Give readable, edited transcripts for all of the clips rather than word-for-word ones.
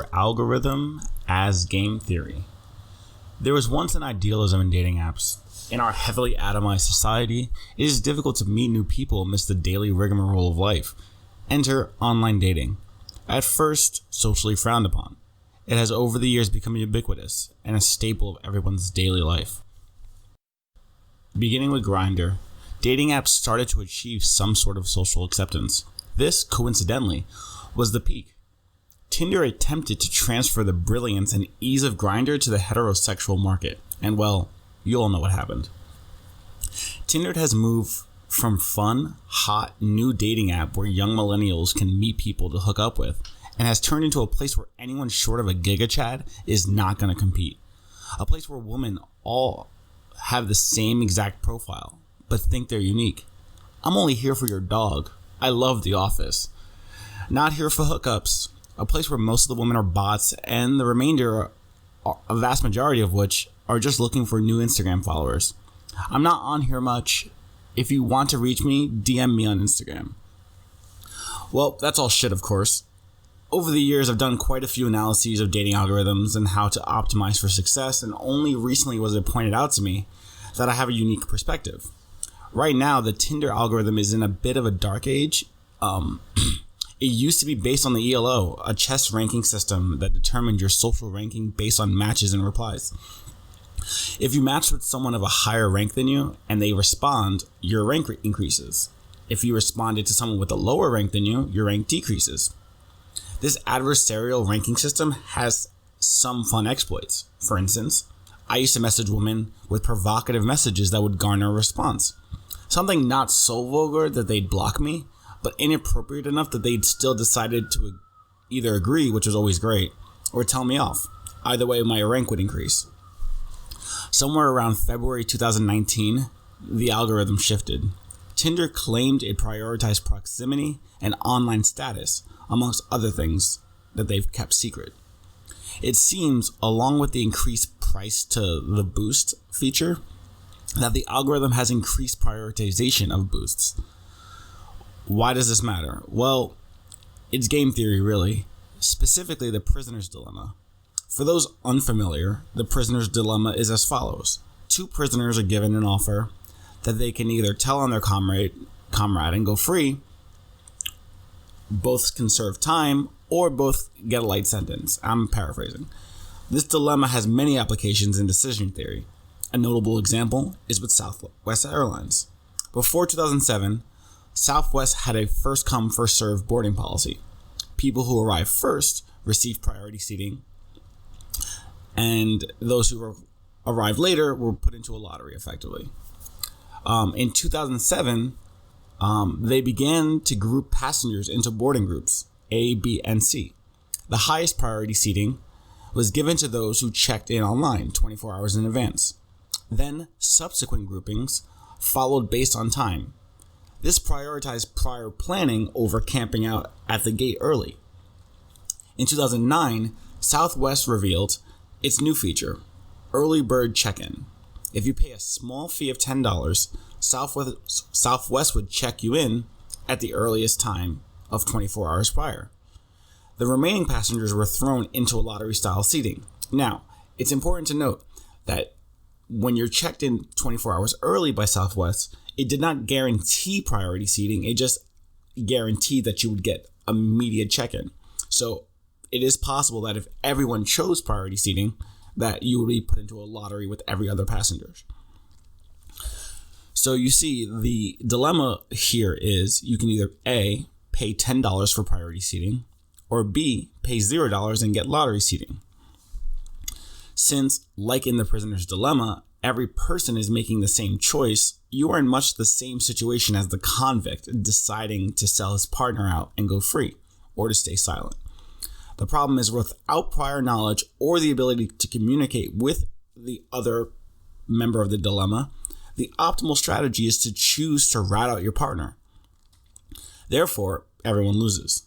for algorithm as game theory. There was once an idealism in dating apps. In our heavily atomized society, it is difficult to meet new people amidst the daily rigmarole of life. Enter online dating. At first, socially frowned upon, it has over the years become ubiquitous and a staple of everyone's daily life. Beginning with Grindr, dating apps started to achieve some sort of social acceptance. This, coincidentally, was the peak. Tinder attempted to transfer the brilliance and ease of Grindr to the heterosexual market, and well, you all know what happened. Tinder has moved from fun, hot, new dating app where young millennials can meet people to hook up with, and has turned into a place where anyone short of a Giga Chad is not going to compete. A place where women all have the same exact profile, but think they're unique. I'm only here for your dog. I love The Office. Not here for hookups. A place where most of the women are bots, and the remainder, a vast majority of which, are just looking for new Instagram followers. I'm not on here much. If you want to reach me, DM me on Instagram. Well, that's all shit, of course. Over the years, I've done quite a few analyses of dating algorithms and how to optimize for success, and only recently was it pointed out to me that I have a unique perspective. Right now, the Tinder algorithm is in a bit of a dark age. It used to be based on the ELO, a chess ranking system that determined your social ranking based on matches and replies. If you match with someone of a higher rank than you and they respond, your rank increases. If you responded to someone with a lower rank than you, your rank decreases. This adversarial ranking system has some fun exploits. For instance, I used to message women with provocative messages that would garner a response. Something not so vulgar that they'd block me, but inappropriate enough that they'd still decided to either agree, which was always great, or tell me off. Either way, my rank would increase. Somewhere around February 2019, the algorithm shifted. Tinder claimed it prioritized proximity and online status, amongst other things that they've kept secret. It seems, along with the increased price to the boost feature, that the algorithm has increased prioritization of boosts. Why does this matter? Well, it's game theory, really. Specifically, the prisoner's dilemma. For those unfamiliar, the prisoner's dilemma is as follows. Two prisoners are given an offer that they can either tell on their comrade and go free, both can serve time, or both get a light sentence. I'm paraphrasing. This dilemma has many applications in decision theory. A notable example is with Southwest Airlines. Before 2007, Southwest had a first-come, first-served boarding policy. People who arrived first received priority seating, and those who arrived later were put into a lottery, effectively. In 2007, they began to group passengers into boarding groups, A, B, and C. The highest priority seating was given to those who checked in online 24 hours in advance. Then, subsequent groupings followed based on time. This prioritized prior planning over camping out at the gate early. In 2009, Southwest revealed its new feature, Early Bird Check-In. If you pay a small fee of $10, Southwest would check you in at the earliest time of 24 hours prior. The remaining passengers were thrown into a lottery-style seating. Now, it's important to note that when you're checked in 24 hours early by Southwest, it did not guarantee priority seating. It just guaranteed that you would get immediate check-in. So it is possible that if everyone chose priority seating, that you would be put into a lottery with every other passenger. So you see, the dilemma here is you can either A, pay $10 for priority seating, or B, pay $0 and get lottery seating. Since, like in the prisoner's dilemma, every person is making the same choice, you are in much the same situation as the convict deciding to sell his partner out and go free, or to stay silent. The problem is, without prior knowledge or the ability to communicate with the other member of the dilemma, the optimal strategy is to choose to rat out your partner. Therefore, everyone loses.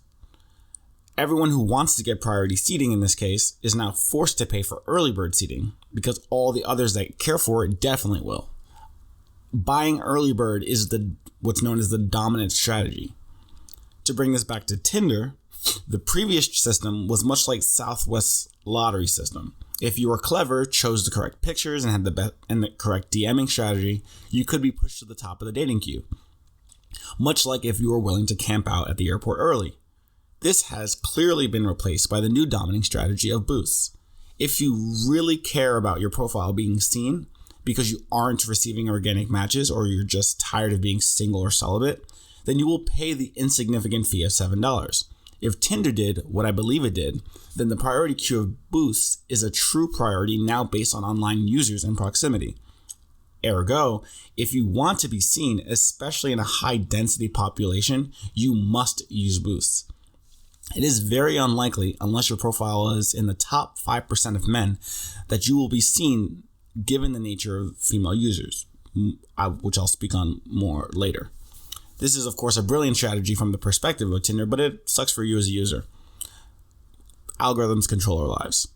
Everyone who wants to get priority seating in this case is now forced to pay for early bird seating because all the others that care for it definitely will. Buying early bird is what's known as the dominant strategy. To bring this back to Tinder, The previous system was much like Southwest's lottery system. If you were clever, chose the correct pictures, and had the correct DMing strategy, you could be pushed to the top of the dating queue. Much like if you were willing to camp out at the airport early. This has clearly been replaced by the new dominating strategy of boosts. If you really care about your profile being seen because you aren't receiving organic matches or you're just tired of being single or celibate, then you will pay the insignificant fee of $7. If Tinder did what I believe it did, then the priority queue of boosts is a true priority now based on online users and proximity. Ergo, if you want to be seen, especially in a high density population, you must use boosts. It is very unlikely, unless your profile is in the top 5% of men, that you will be seen given the nature of female users, which I'll speak on more later. This is, of course, a brilliant strategy from the perspective of Tinder, but it sucks for you as a user. Algorithms control our lives.